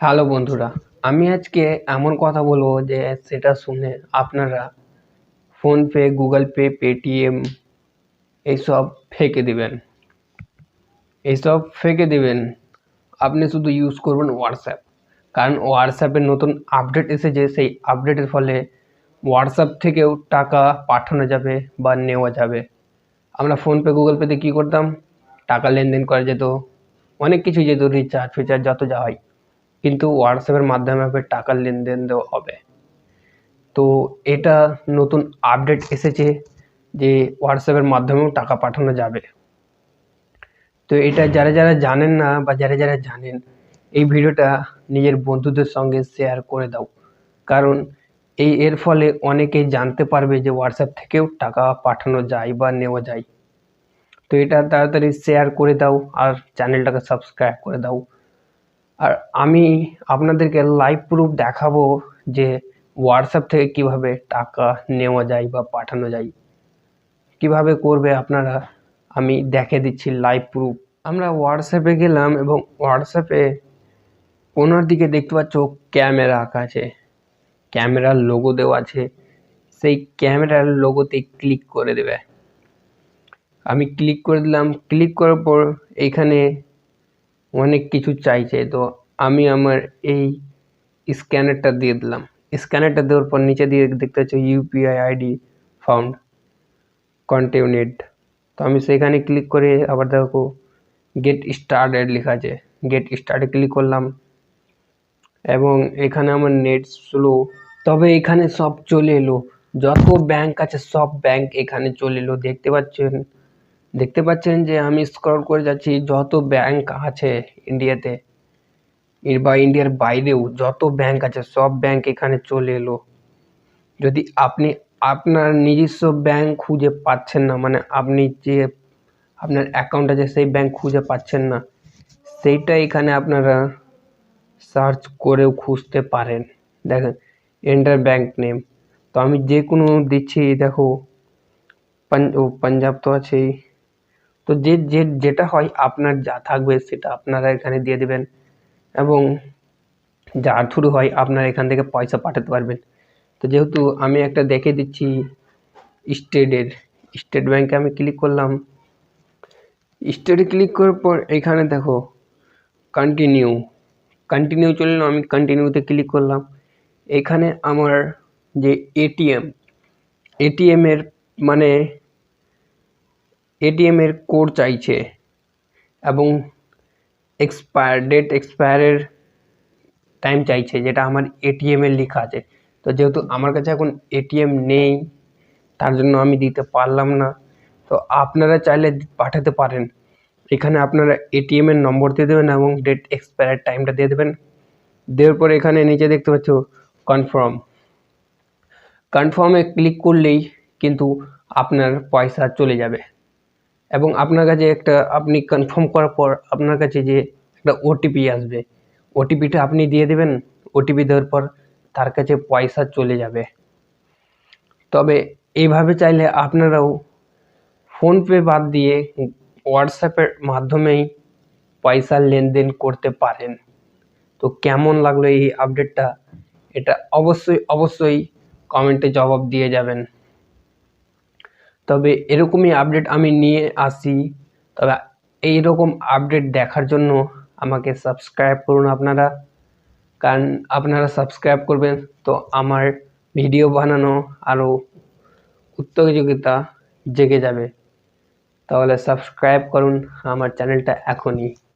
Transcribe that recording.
Hello বন্ধুরা, আমি আজকে এমন কথা বলবো যে সেটা শুনে আপনারা ফোনপে, গুগল পে, পেটিএম এইসব ফেঁকে দিবেন। এইসব ফেঁকে দিবেন। আপনি শুধু ইউজ করবেন হোয়াটসঅ্যাপ, কারণ হোয়াটসঅ্যাপের নতুন আপডেট এসেছে। সেই আপডেটের ফলে হোয়াটসঅ্যাপ থেকেও টাকা পাঠানো যাবে বা নেওয়া যাবে। আমরা ফোনপে, গুগল পেতে কী করতাম? টাকা লেনদেন করা যেত, অনেক কিছুই যেত, রিচার্জ ফিচার্জ যত যা হয়। কিন্তু হোয়াটসঅ্যাপের মাধ্যমে টাকার লেনদেন দেওয়া হবে। তো এটা নতুন আপডেট এসেছে যে হোয়াটসঅ্যাপের মাধ্যমেও টাকা পাঠানো যাবে। তো এটা যারা যারা জানেন না বা যারা যারা জানেন, এই ভিডিওটা নিজের বন্ধুদের সঙ্গে শেয়ার করে দাও, কারণ এর ফলে অনেকেই জানতে পারবে যে হোয়াটসঅ্যাপ থেকেও টাকা পাঠানো যায় বা নেওয়া যায়। তো এটা তাড়াতাড়ি শেয়ার করে দাও আর চ্যানেলটাকে সাবস্ক্রাইব করে দাও। আর আমি আপনাদেরকে লাইভ প্রুফ দেখাবো যে হোয়াটসঅ্যাপ থেকে কিভাবে টাকা নেওয়া যায় বা পাঠানো যায়। কিভাবে করবে আপনারা, আমি দেখিয়ে দিচ্ছি লাইভ প্রুফ। আমরা হোয়াটসঅ্যাপে গেলাম এবং হোয়াটসঅ্যাপে কোনার দিকে দেখতে পাচ্ছ ক্যামেরা আঁকা আছে, ক্যামেরার লোগো দেওয়া আছে। সেই ক্যামেরার লোগোতে ক্লিক করে দেবে। আমি ক্লিক করে দিলাম। ক্লিক করার পর এইখানে অনেক কিছু চাইছে, তো আমি আমার এই স্ক্যানারটা দিয়ে দিলাম। স্ক্যানারটা দেওয়ার পর নিচে দিয়ে দেখতে পাচ্ছ ইউপিআই আইডি ফাউন্ড কন্টিনিউড। তো আমি সেখানে ক্লিক করে আবার দেখো গেট স্টার্টেড লেখা আছে, গেট স্টার্টে ক্লিক করলাম এবং এখানে আমার নেট স্লো, তবে এখানে সব চলে এলো। যত ব্যাংক আছে সব ব্যাংক এখানে চলে এলো। দেখতে পাচ্ছেন যে আমি স্ক্রল করে যাচ্ছি, যত ব্যাংক আছে ইন্ডিয়াতে বা ইন্ডিয়ার বাইরেও যত ব্যাংক আছে সব ব্যাংক এখানে চলে এলো। যদি আপনি আপনার নিজস্ব ব্যাংক খুঁজে পাচ্ছেন না, মানে আপনি যে আপনার অ্যাকাউন্ট আছে সেই ব্যাংক খুঁজে পাচ্ছেন না, সেইটা এখানে আপনারা সার্চ করেও খুঁজতে পারেন। দেখেন এন্টার ব্যাংক নেম, তো আমি যে কোনো দিচ্ছি। দেখো পাঞ্জাব তো আছেই। তো যেটা হয় আপনার যা থাকবে সেটা আপনারা এখানে দিয়ে দেবেন এবং যার থ্রু হয় আপনারা এখান থেকে পয়সা পাঠাতে পারবেন। তো যেহেতু আমি একটা দেখে দিচ্ছি স্টেট ব্যাংকে আমি ক্লিক করলাম। স্টেটে ক্লিক করার পর এখানে দেখো কন্টিনিউ চলে এলো। আমি কন্টিনিউতে ক্লিক করলাম। এখানে আমার যে এটিএম এর মানে এটিএম এর কোড চাইছে এবং এক্সপায়ারের টাইম চাইছে, যেটা আমার এটিএম এর লেখা আছে। তো যেহেতু আমার কাছে এখন এটিএম নেই, তার জন্য আমি দিতে পারলাম না। তো আপনারা চাইলে পাঠাতে পারেন। এখানে আপনারা এটিএম এর নম্বর দিয়ে দেবেন এবং ডেট এক্সপায়ার টাইমটা দিয়ে দেবেন। দেওয়ার পরে এখানে নিচে দেখতে পাচ্ছ কনফার্মে ক্লিক করলেই কিন্তু আপনার পয়সা চলে যাবে এবং আপনার কাছে আপনি কনফার্ম করার পর আপনার কাছে যে একটা ওটিপি আসবে, ওটিপিটা আপনি দিয়ে দেবেন। ওটিপি দেওয়ার পর তার কাছে পয়সা চলে যাবে। তবে এইভাবে চাইলে আপনারাও ফোনপে বাদ দিয়ে হোয়াটসঅ্যাপের মাধ্যমেই পয়সা লেনদেন করতে পারেন। তো কেমন লাগলো এই আপডেটটা, এটা অবশ্যই কমেন্টে জবাব দিয়ে যাবেন। তবে এরকমই আপডেট আমি নিয়ে আসি। তবে এইরকম আপডেট দেখার জন্য আমাকে সাবস্ক্রাইব করুন আপনারা, কারণ আপনারা সাবস্ক্রাইব করবেন তো আমার ভিডিও বানানো আরও উত্তেজিতা জেগে যাবে। তাহলে সাবস্ক্রাইব করুন আমার চ্যানেলটা এখনই।